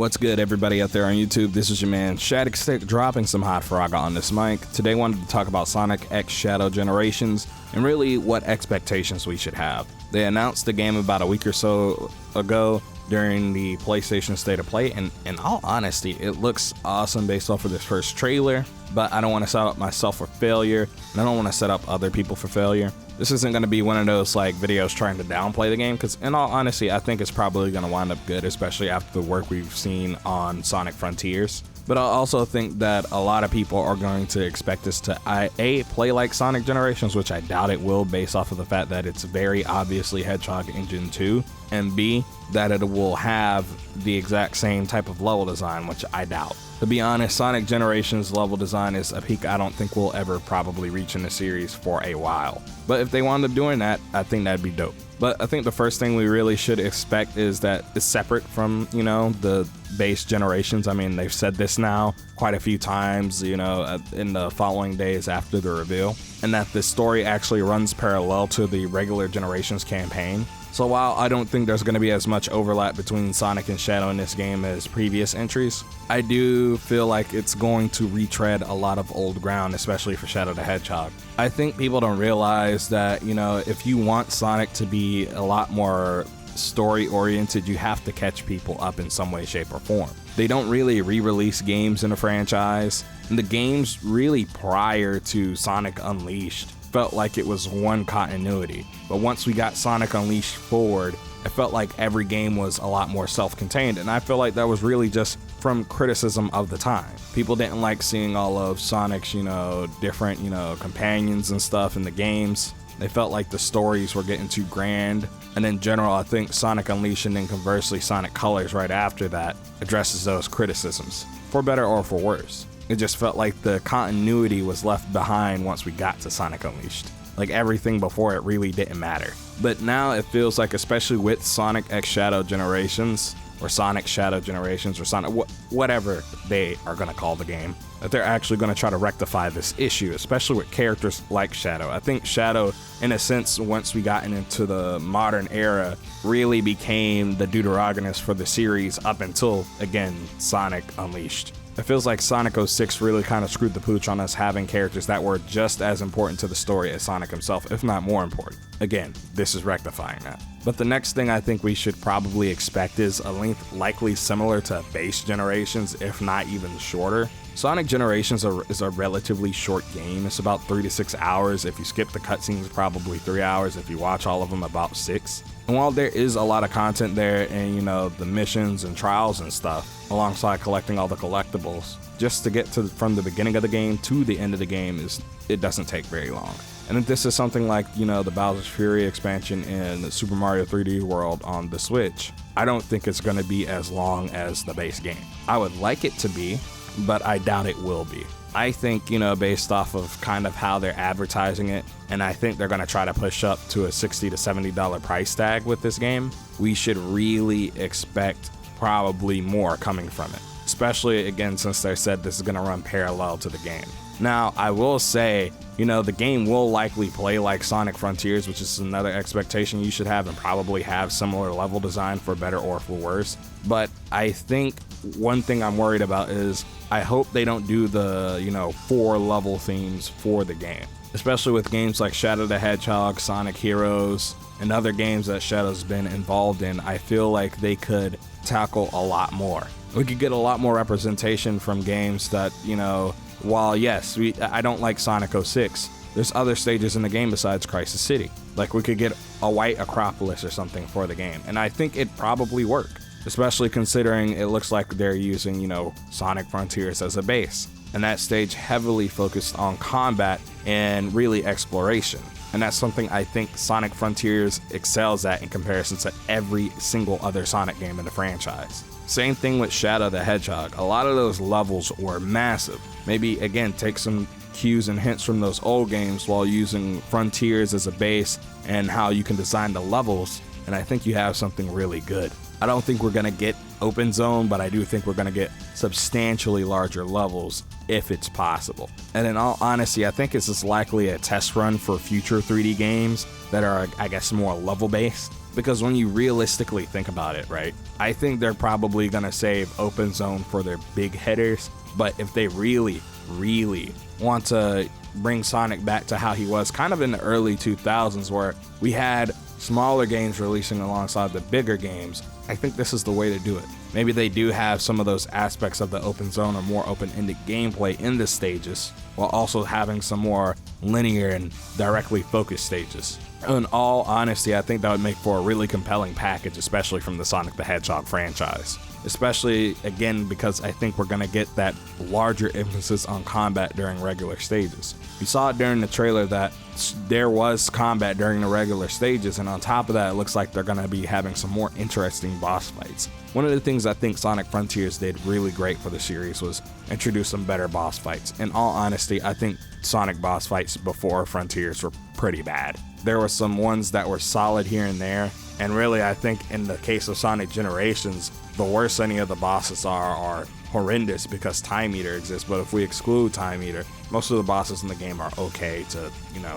What's good, everybody out there on YouTube? This is your man Shadicstick dropping some hot frog on this mic. Today I wanted to talk about Sonic X Shadow Generations and really what expectations we should have. They announced the game about a week or so ago during the PlayStation State of Play, and in all honesty, it looks awesome based off of this first trailer, but I don't want to set up myself for failure, and I don't want to set up other people for failure. This isn't going to be one of those like videos trying to downplay the game, because in all honesty, I think it's probably going to wind up good, especially after the work we've seen on Sonic Frontiers. But I also think that a lot of people are going to expect us to A, play like Sonic Generations, which I doubt it will based off of the fact that it's very obviously Hedgehog Engine 2, and B, that it will have the exact same type of level design, which I doubt. To be honest, Sonic Generations level design is a peak I don't think we'll ever probably reach in the series for a while. But if they wound up doing that, I think that'd be dope. But I think the first thing we really should expect is that it's separate from, the base generations. I mean, they've said this now quite a few times, in the following days after the reveal, and that the story actually runs parallel to the regular Generations campaign. So while I don't think there's going to be as much overlap between Sonic and Shadow in this game as previous entries, I do feel like it's going to retread a lot of old ground, especially for Shadow the Hedgehog. I think people don't realize that, if you want Sonic to be a lot more story-oriented, you have to catch people up in some way, shape, or form. They don't really re-release games in a franchise, and the games really prior to Sonic Unleashed felt like it was one continuity. But once we got Sonic Unleashed forward, it felt like every game was a lot more self-contained, and I feel like that was really just from criticism of the time. People didn't like seeing all of Sonic's, different, companions and stuff in the games. They felt like the stories were getting too grand. And in general, I think Sonic Unleashed and then conversely Sonic Colors right after that addresses those criticisms, for better or for worse. It just felt like the continuity was left behind once we got to Sonic Unleashed. Like everything before it really didn't matter. But now it feels like, especially with Sonic X Shadow Generations, or Sonic Shadow Generations, or Sonic, whatever they are going to call the game, that they're actually going to try to rectify this issue, especially with characters like Shadow. I think Shadow, in a sense, once we got into the modern era, really became the Deuterogonist for the series up until, again, Sonic Unleashed. It feels like Sonic 06 really kind of screwed the pooch on us having characters that were just as important to the story as Sonic himself, if not more important. Again, this is rectifying that. But the next thing I think we should probably expect is a length likely similar to base Generations, if not even shorter. Sonic Generations is a relatively short game. It's about 3 to 6 hours. If you skip the cutscenes, probably 3 hours. If you watch all of them, about 6. And while there is a lot of content there and, the missions and trials and stuff, alongside collecting all the collectibles, just to get from the beginning of the game to the end of the game, it doesn't take very long. And if this is something like, the Bowser's Fury expansion in the Super Mario 3D World on the Switch, I don't think it's going to be as long as the base game. I would like it to be, but I doubt it will be. I think, based off of kind of how they're advertising it, and I think they're going to try to push up to a $60 to $70 price tag with this game, we should really expect probably more coming from it. Especially, again, since they said this is going to run parallel to the game. Now, I will say, the game will likely play like Sonic Frontiers, which is another expectation you should have, and probably have similar level design for better or for worse. But I think one thing I'm worried about is I hope they don't do the, 4 level themes for the game. Especially with games like Shadow the Hedgehog, Sonic Heroes, and other games that Shadow's been involved in. I feel like they could tackle a lot more. We could get a lot more representation from games that, while yes, I don't like Sonic 06, there's other stages in the game besides Crisis City. Like we could get a White Acropolis or something for the game, and I think it'd probably work. Especially considering it looks like they're using, Sonic Frontiers as a base. And that stage heavily focused on combat and really exploration. And that's something I think Sonic Frontiers excels at in comparison to every single other Sonic game in the franchise. Same thing with Shadow the Hedgehog. A lot of those levels were massive. Maybe, again, take some cues and hints from those old games while using Frontiers as a base and how you can design the levels, and I think you have something really good. I don't think we're going to get open zone, but I do think we're going to get substantially larger levels if it's possible. And in all honesty, I think this is likely a test run for future 3D games that are, I guess, more level based. because when you realistically think about it, right, I think they're probably going to save open zone for their big hitters. But if they really want to bring Sonic back to how he was kind of in the early 2000s, where we had smaller games releasing alongside the bigger games, I think this is the way to do it. Maybe they do have some of those aspects of the open zone or more open-ended gameplay in the stages, while also having some more linear and directly focused stages. In all honesty, I think that would make for a really compelling package, especially from the Sonic the Hedgehog franchise. Especially, again, because I think we're going to get that larger emphasis on combat during regular stages. We saw it during the trailer that there was combat during the regular stages, and on top of that, it looks like they're going to be having some more interesting boss fights. One of the things I think Sonic Frontiers did really great for the series was introduce some better boss fights. In all honesty, I think Sonic boss fights before Frontiers were pretty bad. There were some ones that were solid here and there, and really I think in the case of Sonic Generations, the worst any of the bosses are horrendous because Time Eater exists. But if we exclude Time Eater, most of the bosses in the game are okay to,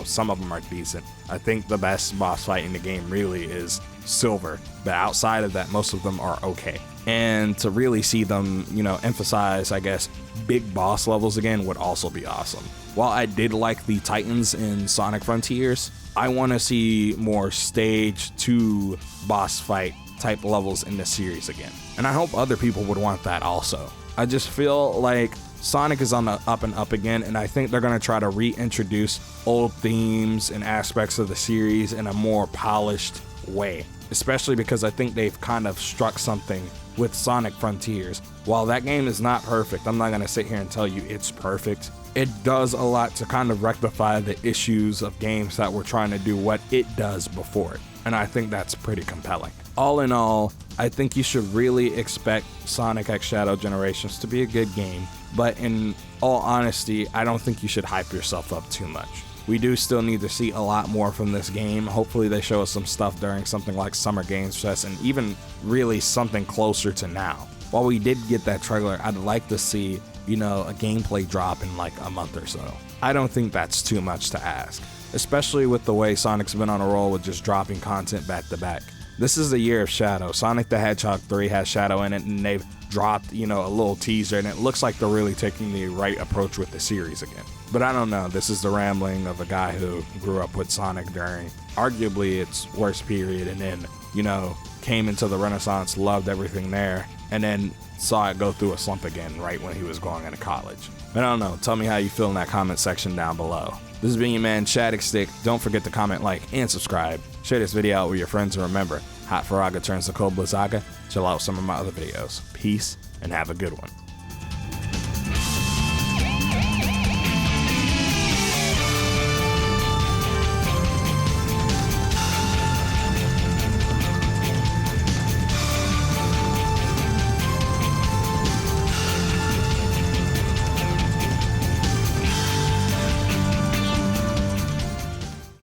some of them are decent. I think the best boss fight in the game really is Silver, but outside of that, most of them are okay. And to really see them, emphasize, I guess, big boss levels again would also be awesome. While I did like the Titans in Sonic Frontiers, I want to see more stage 2 boss fight type levels in the series again. And I hope other people would want that also. I just feel like Sonic is on the up and up again, and I think they're going to try to reintroduce old themes and aspects of the series in a more polished way. Especially because I think they've kind of struck something with Sonic Frontiers. While that game is not perfect, I'm not going to sit here and tell you it's perfect. It does a lot to kind of rectify the issues of games that were trying to do what it does before it. And I think that's pretty compelling. All in all, I think you should really expect Sonic X Shadow Generations to be a good game. But in all honesty, I don't think you should hype yourself up too much. We do still need to see a lot more from this game. Hopefully they show us some stuff during something like Summer Games Fest, and even really something closer to now. While we did get that trailer, I'd like to see, a gameplay drop in like a month or so. I don't think that's too much to ask, especially with the way Sonic's been on a roll with just dropping content back to back. This is the year of Shadow. Sonic the Hedgehog 3 has Shadow in it, and they've dropped, a little teaser, and it looks like they're really taking the right approach with the series again. But I don't know, this is the rambling of a guy who grew up with Sonic during arguably its worst period, and then, came into the Renaissance, loved everything there, and then saw it go through a slump again right when he was going into college. But I don't know, tell me how you feel in that comment section down below. This has been your man Shadicstick. Don't forget to comment, like, and subscribe. Share this video out with your friends, and remember, Hot Faraga turns to Cold Blizzaga. Chill out some of my other videos. Peace, and have a good one.